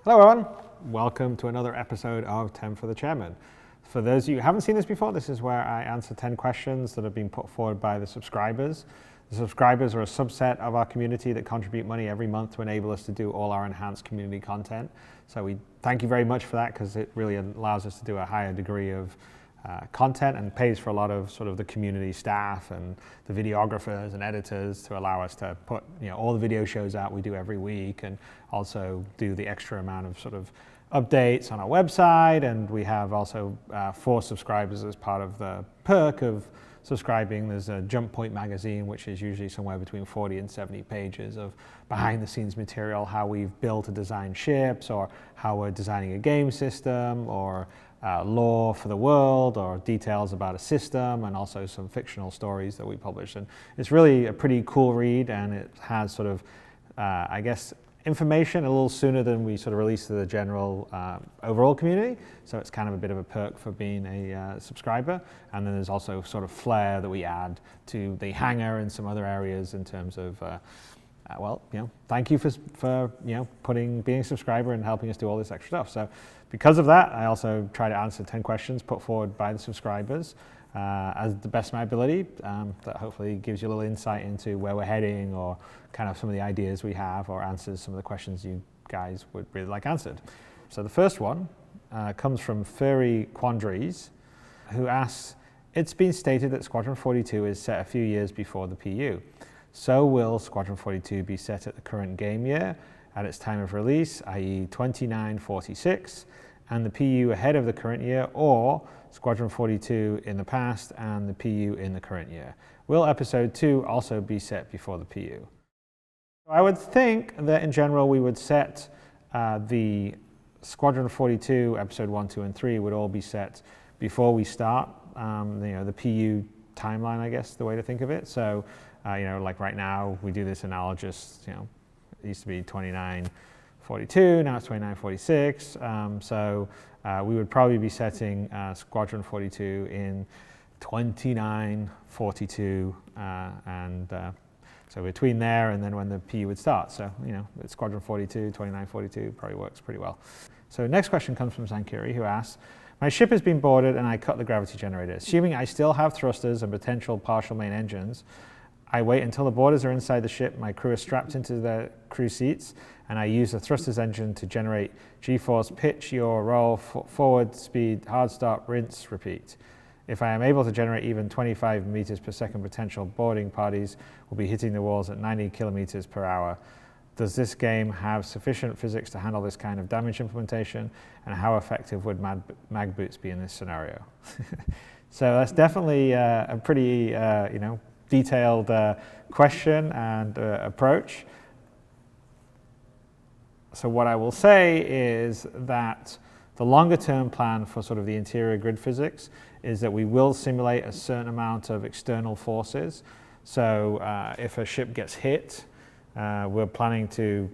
Hello everyone, welcome to another episode of 10 for the Chairman. For those of you who haven't seen this before, this is where I answer 10 questions that have been put forward by the subscribers. The subscribers are a subset of our community that contribute money every month to enable us to do all our enhanced community content. So we thank you very much for that, because it really allows us to do a higher degree of content and pays for a lot of sort of the community staff and the videographers and editors to allow us to put all the video shows out we do every week, and also do the extra amount of sort of updates on our website. And we have also for subscribers, as part of the perk of subscribing, there's a Jump Point magazine, which is usually somewhere between 40 and 70 pages of behind the scenes material, how we've built and designed ships, or how we're designing a game system, or lore for the world, or details about a system, and also some fictional stories that we publish. And it's really a pretty cool read, and it has sort of, I guess, information a little sooner than we sort of release to the general overall community. So it's kind of a bit of a perk for being a subscriber. And then there's also sort of flair that we add to the hangar and some other areas in terms of thank you for being a subscriber and helping us do all this extra stuff. So because of that, I also try to answer 10 questions put forward by the subscribers as the best of my ability. That hopefully gives you a little insight into where we're heading, or kind of some of the ideas we have, or answers some of the questions you guys would really like answered. So the first one comes from Furry Quandaries, who asks, it's been stated that Squadron 42 is set a few years before the PU. So will Squadron 42 be set at the current game year at its time of release, i.e. 2946, and the PU ahead of the current year, or Squadron 42 in the past and the PU in the current year? Will Episode 2 also be set before the PU? I would think that in general we would set the Squadron 42, Episode 1, 2, and 3 would all be set before we start the PU timeline, I guess, the way to think of it. So, like right now we do this analogous, it used to be 2942, now it's 2946. So we would probably be setting Squadron 42 in 2942, so between there and then when the PU would start. So, it's Squadron 42, 2942 probably works pretty well. So next question comes from Zankiri, who asks, my ship has been boarded and I cut the gravity generator. Assuming I still have thrusters and potential partial main engines, I wait until the boarders are inside the ship, my crew is strapped into their crew seats, and I use the thrusters engine to generate G-force, pitch, yaw, roll, forward, speed, hard stop, rinse, repeat. If I am able to generate even 25 meters per second, potential boarding parties will be hitting the walls at 90 kilometers per hour. Does this game have sufficient physics to handle this kind of damage implementation, and how effective would mag boots be in this scenario? So that's definitely a pretty, detailed question and approach. So what I will say is that the longer term plan for sort of the interior grid physics is that we will simulate a certain amount of external forces. So if a ship gets hit, we're planning to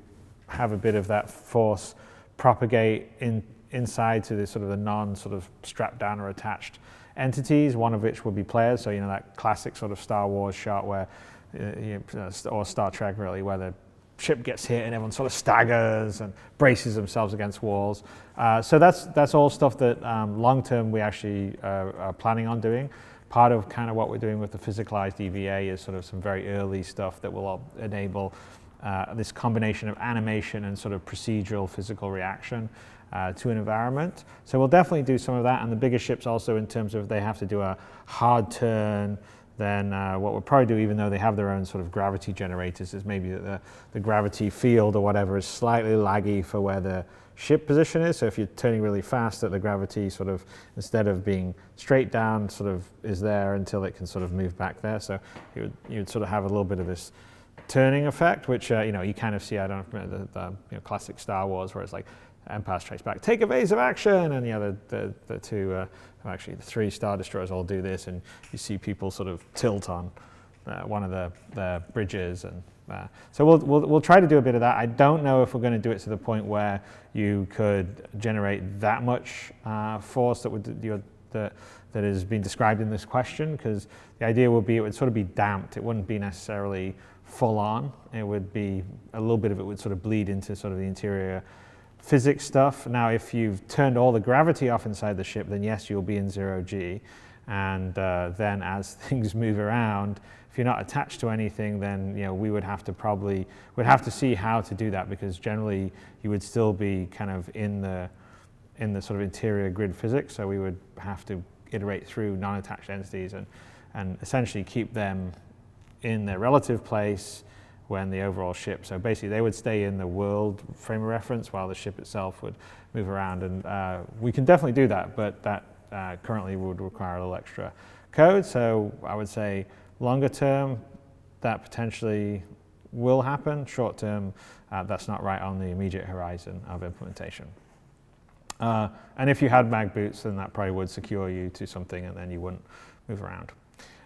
have a bit of that force propagate inside to the sort of the non-sort of strapped down or attached entities, one of which would be players. So that classic sort of Star Wars shot where, or Star Trek really, where the ship gets hit and everyone sort of staggers and braces themselves against walls. So that's all stuff that long term we actually are planning on doing. Part of kind of what we're doing with the physicalized EVA is sort of some very early stuff that will enable this combination of animation and sort of procedural physical reaction to an environment. So we'll definitely do some of that, and the bigger ships also, in terms of they have to do a hard turn, then what we'll probably do, even though they have their own sort of gravity generators, is maybe that the gravity field or whatever is slightly laggy for where the ship position is. So if you're turning really fast, that the gravity sort of, instead of being straight down, sort of is there until it can sort of move back there. So you'd sort of have a little bit of this turning effect, which you kind of see, I don't know, the classic Star Wars, where it's like Empire Strikes Back, take evasive action, and the two, actually the 3 Star Destroyers all do this, and you see people sort of tilt on one of the bridges, and so we'll try to do a bit of that. I don't know if we're going to do it to the point where you could generate that much force that has been described in this question, because the idea would be it would sort of be damped. It wouldn't be necessarily full on. It would be a little bit of it would sort of bleed into sort of the interior physics stuff. Now, if you've turned all the gravity off inside the ship, then yes, you'll be in 0G. And then as things move around, if you're not attached to anything, then we would have to see how to do that, because generally you would still be kind of in the sort of interior grid physics. So we would have to iterate through non-attached entities and essentially keep them in their relative place when the overall ship, so basically they would stay in the world frame of reference while the ship itself would move around. And we can definitely do that, but that currently would require a little extra code. So I would say longer term, that potentially will happen. Short term, that's not right on the immediate horizon of implementation. And if you had mag boots, then that probably would secure you to something and then you wouldn't move around.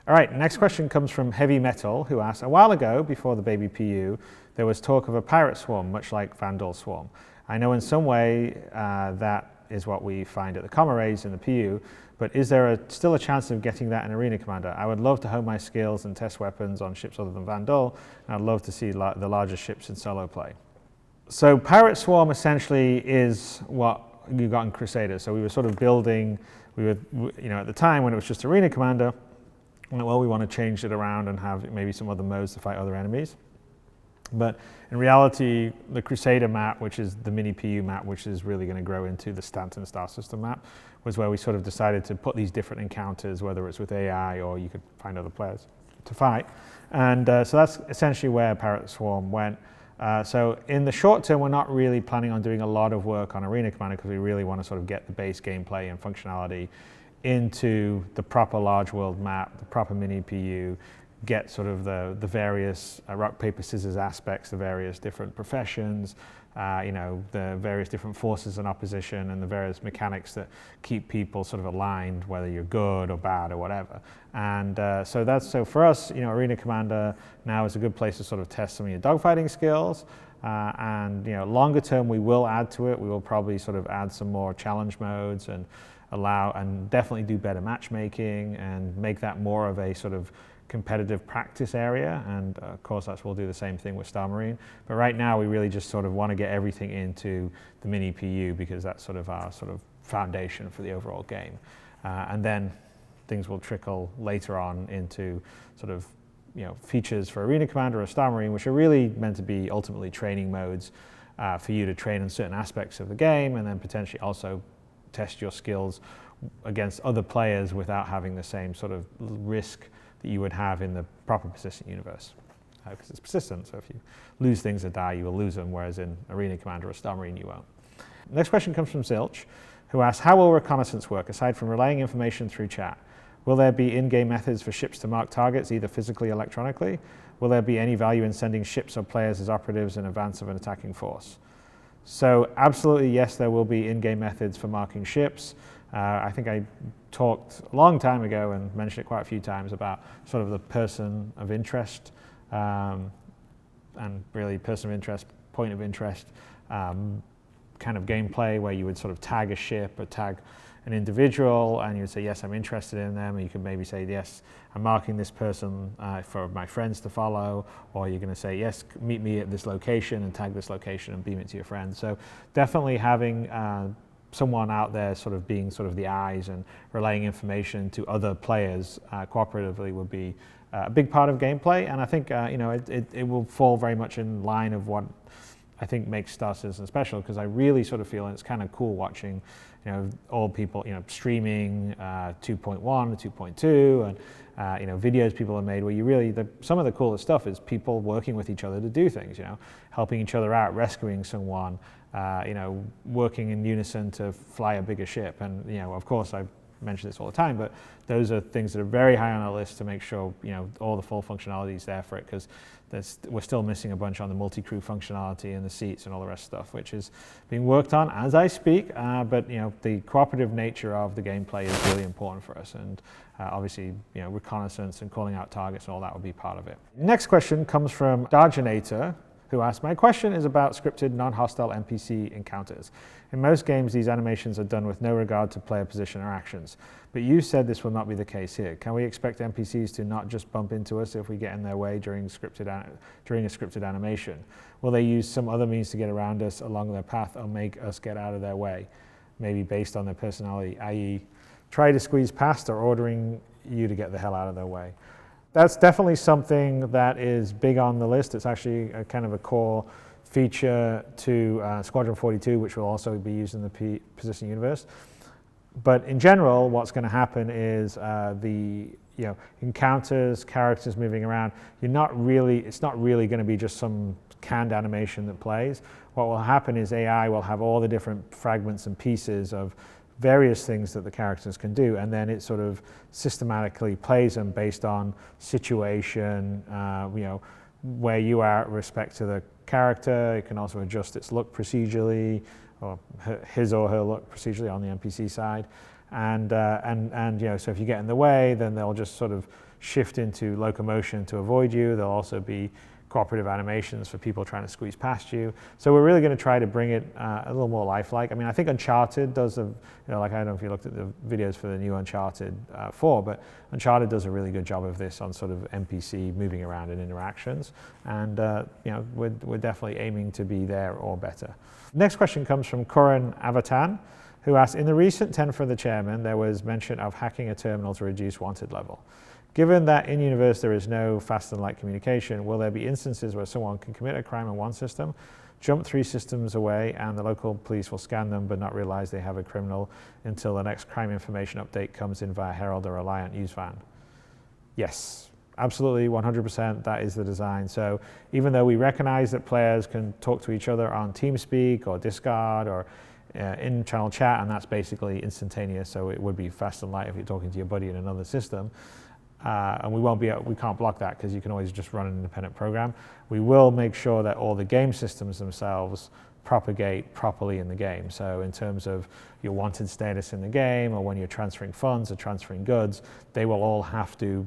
All right, next question comes from Heavy Metal, who asks, a while ago, before the baby PU, there was talk of a pirate swarm, much like Vandal swarm. I know in some way that is what we find at the comm arrays in the PU, but is there still a chance of getting that in Arena Commander? I would love to hone my skills and test weapons on ships other than Vandal, and I'd love to see the larger ships in solo play. So pirate swarm essentially is what you got in Crusader. So we were sort of building, at the time when it was just Arena Commander, well, we want to change it around and have maybe some other modes to fight other enemies. But in reality, the Crusader map, which is the mini PU map, which is really going to grow into the Stanton Star System map, was where we sort of decided to put these different encounters, whether it's with AI or you could find other players to fight. And so that's essentially where Pirate Swarm went. So in the short term, we're not really planning on doing a lot of work on Arena Commander, because we really want to sort of get the base gameplay and functionality into the proper large world map, the proper mini PU, get sort of the various rock, paper, scissors aspects, the various different professions, the various different forces in opposition, and the various mechanics that keep people sort of aligned, whether you're good or bad or whatever. And so for us, Arena Commander now is a good place to sort of test some of your dogfighting skills. And longer term, we will add to it. We will probably sort of add some more challenge modes and definitely do better matchmaking and make that more of a sort of competitive practice area. And of course, we'll do the same thing with Star Marine. But right now, we really just sort of want to get everything into the mini PU, because that's sort of our sort of foundation for the overall game. And then things will trickle later on into sort of features for Arena Commander or Star Marine, which are really meant to be ultimately training modes for you to train in certain aspects of the game, and then potentially also test your skills against other players without having the same sort of risk that you would have in the proper persistent universe. Because it's persistent, so if you lose things or die, you will lose them, whereas in Arena Commander or Star Marine, you won't. Next question comes from Zilch, who asks, how will reconnaissance work, aside from relaying information through chat? Will there be in-game methods for ships to mark targets, either physically or electronically? Will there be any value in sending ships or players as operatives in advance of an attacking force? So absolutely, yes, there will be in-game methods for marking ships. I think I talked a long time ago and mentioned it quite a few times about sort of the person of interest, and really person of interest, point of interest kind of gameplay, where you would sort of tag a ship or tag an individual, and you would say, yes, I'm interested in them, and you could maybe say, yes, I'm marking this person for my friends to follow, or you're going to say, yes, meet me at this location and tag this location and beam it to your friends. So definitely having someone out there sort of being sort of the eyes and relaying information to other players cooperatively would be a big part of gameplay. And I think it will fall very much in line of what I think makes Star Citizen special, because I really sort of feel it's kind of cool watching all people streaming 2.1 to 2.2 and videos people have made, where you really some of the coolest stuff is people working with each other to do things, helping each other out, rescuing someone, working in unison to fly a bigger ship. And of course I mention this all the time, but those are things that are very high on our list to make sure all the full functionality is there for it, because we're still missing a bunch on the multi-crew functionality and the seats and all the rest of stuff, which is being worked on as I speak. But the cooperative nature of the gameplay is really important for us, and obviously reconnaissance and calling out targets and all that will be part of it. Next question comes from Dargenator, who asked, my question is about scripted non-hostile NPC encounters. In most games, these animations are done with no regard to player position or actions. But you said this will not be the case here. Can we expect NPCs to not just bump into us if we get in their way during a scripted animation? Will they use some other means to get around us along their path or make us get out of their way? Maybe based on their personality, i.e. try to squeeze past or ordering you to get the hell out of their way. That's definitely something that is big on the list. It's actually a kind of a core feature to Squadron 42, which will also be used in the Persistent Universe. But in general, what's going to happen is the encounters, characters moving around. It's not really going to be just some canned animation that plays. What will happen is AI will have all the different fragments and pieces of various things that the characters can do, and then it sort of systematically plays them based on situation, where you are with respect to the character. It can also adjust its look procedurally, or his or her look procedurally on the NPC side, and so if you get in the way, then they'll just sort of shift into locomotion to avoid you. There'll also be cooperative animations for people trying to squeeze past you. So we're really going to try to bring it a little more lifelike. I mean, I think Uncharted does I don't know if you looked at the videos for the new Uncharted 4, but Uncharted does a really good job of this on sort of NPC moving around and interactions. And we're definitely aiming to be there or better. Next question comes from Corin Avatan, who asked, in the recent 10 for the Chairman, there was mention of hacking a terminal to reduce wanted level. Given that in universe there is no faster than light communication, will there be instances where someone can commit a crime in one system, jump 3 systems away, and the local police will scan them but not realize they have a criminal until the next crime information update comes in via Herald or Reliant news van? Yes, absolutely, 100%, that is the design. So even though we recognize that players can talk to each other on TeamSpeak or Discord or in-channel chat, and that's basically instantaneous, so it would be fast and light if you're talking to your buddy in another system. And we can't block that because you can always just run an independent program. We will make sure that all the game systems themselves propagate properly in the game. So in terms of your wanted status in the game, or when you're transferring funds or transferring goods, they will all have to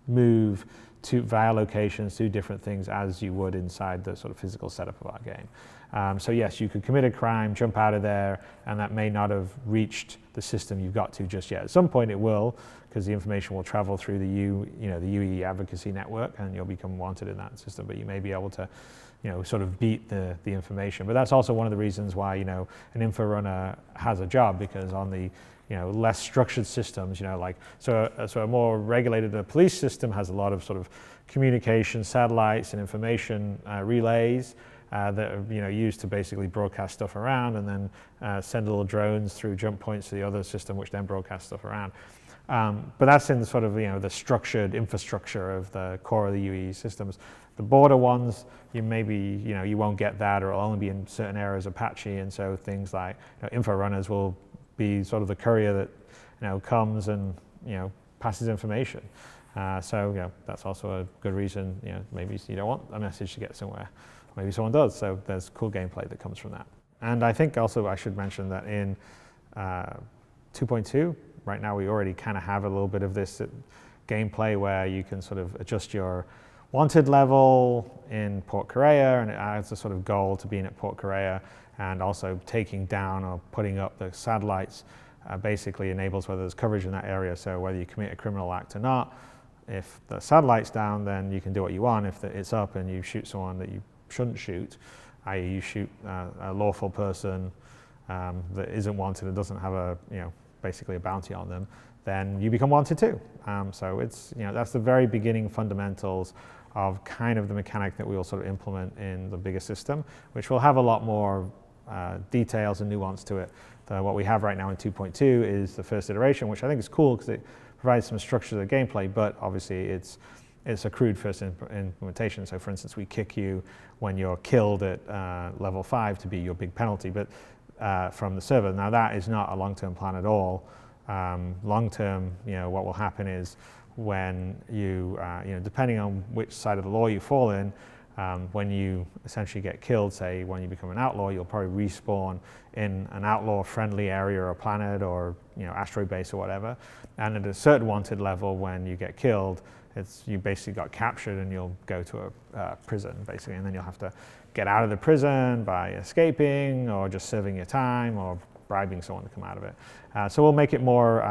move to via locations, do different things as you would inside the sort of physical setup of our game. So yes, you could commit a crime, jump out of there, and that may not have reached the system you've got to just yet. At some point it will, because the information will travel through the UEE advocacy network, and you'll become wanted in that system. But you may be able to, sort of beat the information. But that's also one of the reasons why an info runner has a job, because on the less structured systems, so a more regulated police system has a lot of sort of communication satellites and information relays that are used to basically broadcast stuff around, and then send little drones through jump points to the other system, which then broadcast stuff around. But that's in the sort of the structured infrastructure of the core of the UEE systems. The border ones, you won't get that, or it'll only be in certain areas of Apache, and so things like info runners will be sort of the courier that comes and passes information. So that's also a good reason. Maybe you don't want a message to get somewhere. Maybe someone does. So there's cool gameplay that comes from that. And I think also I should mention that in 2.2, right now we already kind of have a little bit of this gameplay where you can sort of adjust your wanted level in Port Korea, and it adds a sort of goal to being at Port Korea, and also taking down or putting up the satellites basically enables whether there's coverage in that area. So whether you commit a criminal act or not, if the satellite's down, then you can do what you want. If it's up and you shoot someone that you shouldn't shoot, i.e. you shoot a lawful person that isn't wanted and doesn't have basically a bounty on them, then you become wanted too. So it's, that's the very beginning fundamentals of kind of the mechanic that we will sort of implement in the bigger system, which will have a lot more details and nuance to it. What we have right now in 2.2 is the first iteration, which I think is cool because it provides some structure to the gameplay, but obviously it's a crude first implementation. So for instance, we kick you when you're killed at level 5 to be your big penalty, but from the server. Now that is not a long-term plan at all. Long-term, what will happen is when you, depending on which side of the law you fall in, when you essentially get killed, say when you become an outlaw, you'll probably respawn in an outlaw-friendly area or planet or asteroid base or whatever. And at a certain wanted level, when you get killed, you basically got captured and you'll go to a prison basically, and then you'll have to get out of the prison by escaping or just serving your time or bribing someone to come out of it. So we'll make it more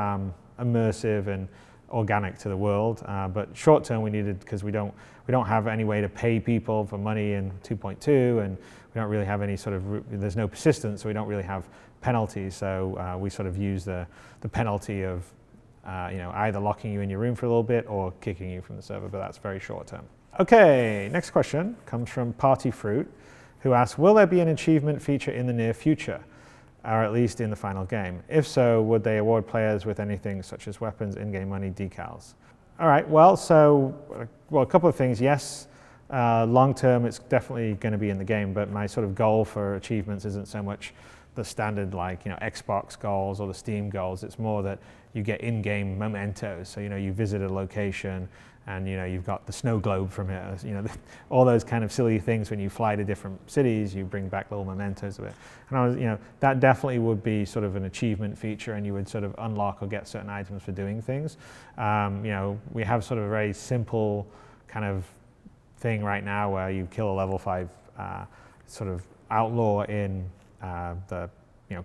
immersive and organic to the world, but short term we needed, because we don't have any way to pay people for money in 2.2, and we don't really have any sort of, there's no persistence, so we don't really have penalties. So we sort of use the penalty of either locking you in your room for a little bit or kicking you from the server, but that's very short term. Okay, next question comes from Party Fruit, who asks, will there be an achievement feature in the near future, or at least in the final game? If so, would they award players with anything such as weapons, in-game money, decals? All right, well, a couple of things. Yes, long term, it's definitely going to be in the game, but my sort of goal for achievements isn't so much the standard Xbox goals or the Steam goals. It's more that you get in-game mementos. So you visit a location and you've got the snow globe from it. All those kind of silly things. When you fly to different cities, you bring back little mementos of it. And that definitely would be sort of an achievement feature, and you would sort of unlock or get certain items for doing things. We have sort of a very simple kind of thing right now where you kill a level 5 sort of outlaw in the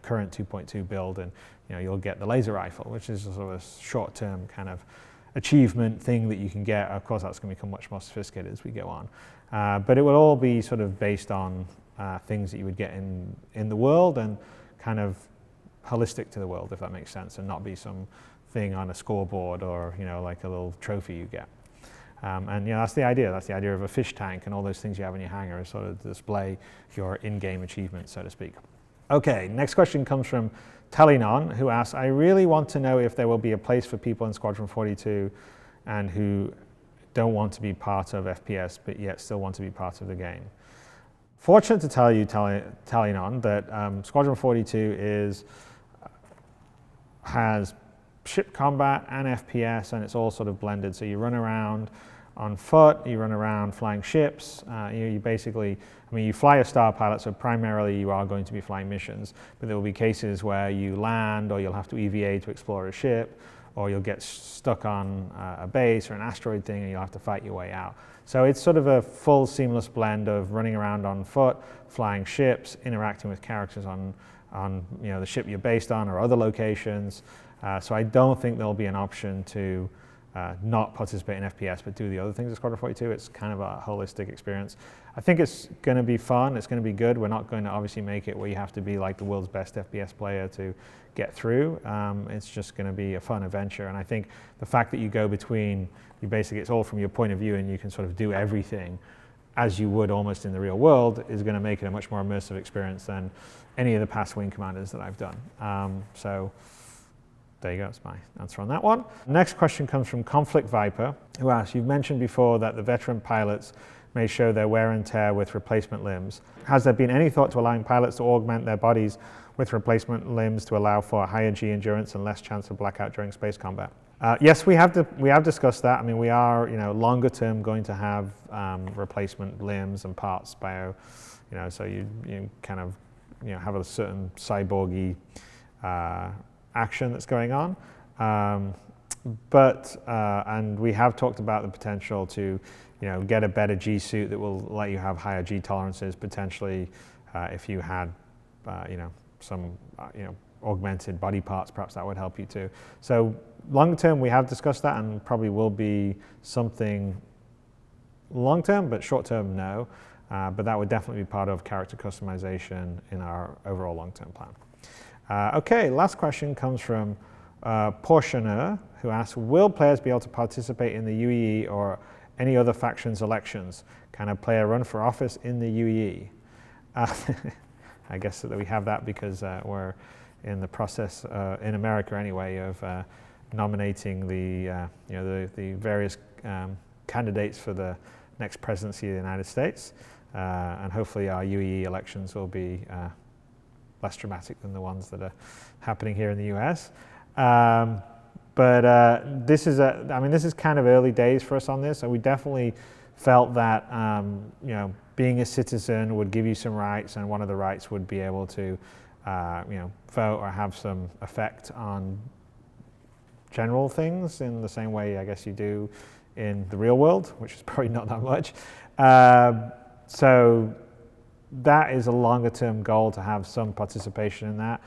current 2.2 build, and you'll get the laser rifle, which is sort of a short-term kind of achievement thing that you can get. Of course, that's going to become much more sophisticated as we go on, but it will all be sort of based on things that you would get in the world, and kind of holistic to the world, if that makes sense, and not be some thing on a scoreboard or like a little trophy you get. And that's the idea. That's the idea of a fish tank and all those things you have in your hangar, is sort of display your in-game achievements, so to speak. Okay, next question comes from Talinon, who asks, I really want to know if there will be a place for people in Squadron 42 and who don't want to be part of FPS but yet still want to be part of the game. Fortunate to tell you, Talinon, that Squadron 42 has ship combat and FPS, and it's all sort of blended. So you run around on foot, you run around flying ships, you basically, you fly a star pilot, so primarily you are going to be flying missions, but there will be cases where you land, or you'll have to EVA to explore a ship, or you'll get stuck on a base or an asteroid thing and you'll have to fight your way out. So it's sort of a full seamless blend of running around on foot, flying ships, interacting with characters on the ship you're based on or other locations. So I don't think there'll be an option to not participate in FPS but do the other things of Squadron 42. It's kind of a holistic experience. I think it's going to be fun. It's going to be good. We're not going to obviously make it where you have to be like the world's best FPS player to get through. It's just going to be a fun adventure. And I think the fact that you go between, it's all from your point of view, and you can sort of do everything as you would almost in the real world, is going to make it a much more immersive experience than any of the past Wing Commanders that I've done. So there you go, that's my answer on that one. Next question comes from Conflict Viper, who asks, you've mentioned before that the veteran pilots may show their wear and tear with replacement limbs. Has there been any thought to allowing pilots to augment their bodies with replacement limbs to allow for higher G endurance and less chance of blackout during space combat? Yes, we have discussed that. We are, longer term going to have replacement limbs and parts so you kind of, have a certain cyborgy action that's going on. And we have talked about the potential to, get a better G suit that will let you have higher G tolerances, potentially if you had, some, augmented body parts, perhaps that would help you too. So long term, we have discussed that, and probably will be something long term, but short term, no. But that would definitely be part of character customization in our overall long term plan. Okay, last question comes from Portioner, who asks, will players be able to participate in the UEE or any other factions elections? Can a player run for office in the UEE? I guess that we have that because we're in the process, in America anyway, of nominating the various candidates for the next presidency of the United States. And hopefully our UEE elections will be less dramatic than the ones that are happening here in the US. But this is kind of early days for us on this, and we definitely felt that being a citizen would give you some rights, and one of the rights would be able to vote or have some effect on general things in the same way I guess you do in the real world, which is probably not that much. So that is a longer term goal, to have some participation in that.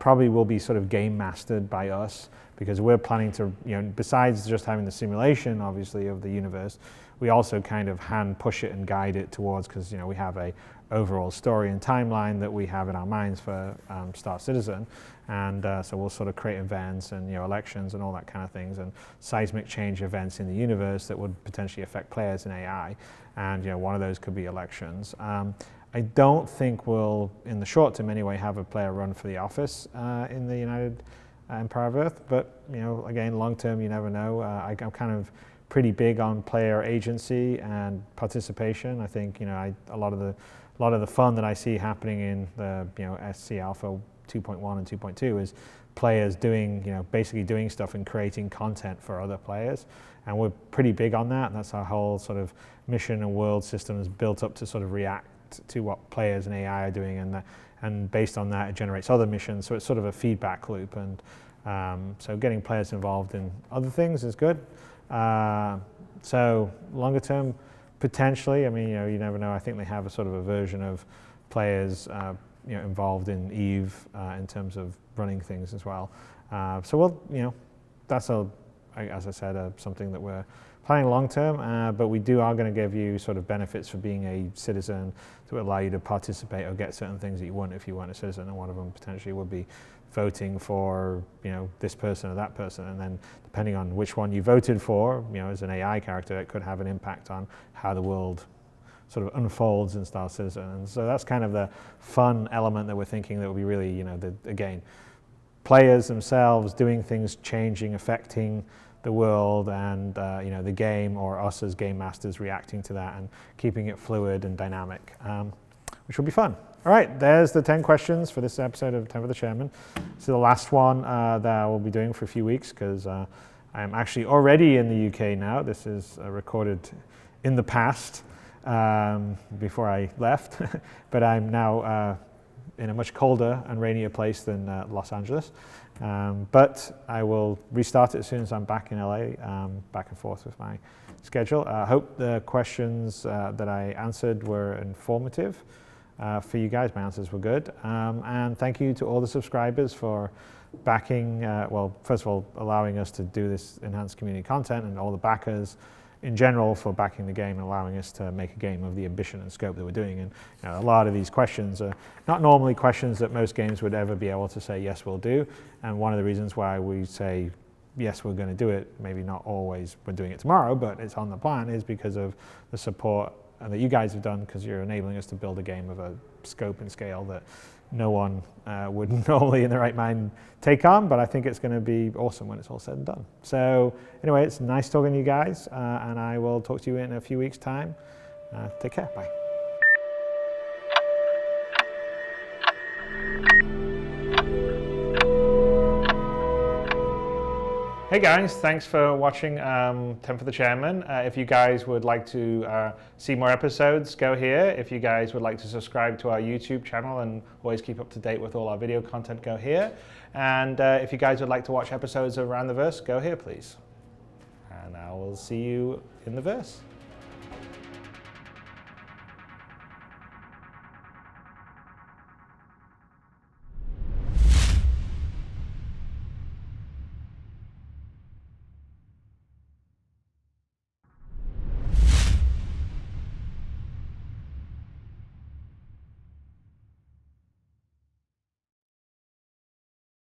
Probably will be sort of game mastered by us, because we're planning to, besides just having the simulation, obviously, of the universe, we also kind of hand push it and guide it towards, because we have a overall story and timeline that we have in our minds for Star Citizen, and so we'll sort of create events and elections and all that kind of things, and seismic change events in the universe that would potentially affect players and AI, and one of those could be elections. I don't think we'll, in the short term anyway, have a player run for the office in the United Empire of Earth, but again, long term, you never know. I'm kind of pretty big on player agency and participation. I think a lot of the fun that I see happening in the SC Alpha 2.1 and 2.2 is players doing basically doing stuff and creating content for other players, and we're pretty big on that. And that's our whole sort of mission and world system is built up to sort of react to what players and AI are doing, and based on that, it generates other missions. So it's sort of a feedback loop, and so getting players involved in other things is good. So longer term, potentially, I mean, you never know. I think they have a sort of a version of players, involved in EVE in terms of running things as well. So we'll, that's as I said, something that we're planning long term, but we are going to give you sort of benefits for being a citizen to allow you to participate or get certain things that you want if you weren't a citizen, and one of them potentially would be voting for this person or that person, and then depending on which one you voted for, as an AI character, it could have an impact on how the world sort of unfolds in Star Citizen. And so that's kind of the fun element that we're thinking that will be really, again, players themselves doing things, changing, affecting the world, and the game, or us as game masters reacting to that and keeping it fluid and dynamic, which will be fun. All right, there's the 10 questions for this episode of 10 for the Chairman. This is the last one that I will be doing for a few weeks, because I'm actually already in the UK now. This is recorded in the past, before I left, but I'm now in a much colder and rainier place than Los Angeles. But I will restart it as soon as I'm back in LA, back and forth with my schedule. I hope the questions that I answered were informative for you guys. My answers were good. And thank you to all the subscribers for backing, well, first of all, allowing us to do this enhanced community content, and all the backers in general for backing the game and allowing us to make a game of the ambition and scope that we're doing. And a lot of these questions are not normally questions that most games would ever be able to say, yes, we'll do. And one of the reasons why we say, yes, we're going to do it, maybe not always we're doing it tomorrow, but it's on the plan, is because of the support that you guys have done, because you're enabling us to build a game of a scope and scale that no one would normally in their right mind take on, but I think it's going to be awesome when it's all said and done. So anyway, it's nice talking to you guys, and I will talk to you in a few weeks' time. Take care. Bye. Hey guys, thanks for watching 10 for the Chairman. If you guys would like to see more episodes, go here. If you guys would like to subscribe to our YouTube channel and always keep up to date with all our video content, go here. And if you guys would like to watch episodes of Around the Verse, go here please. And I will see you in the verse.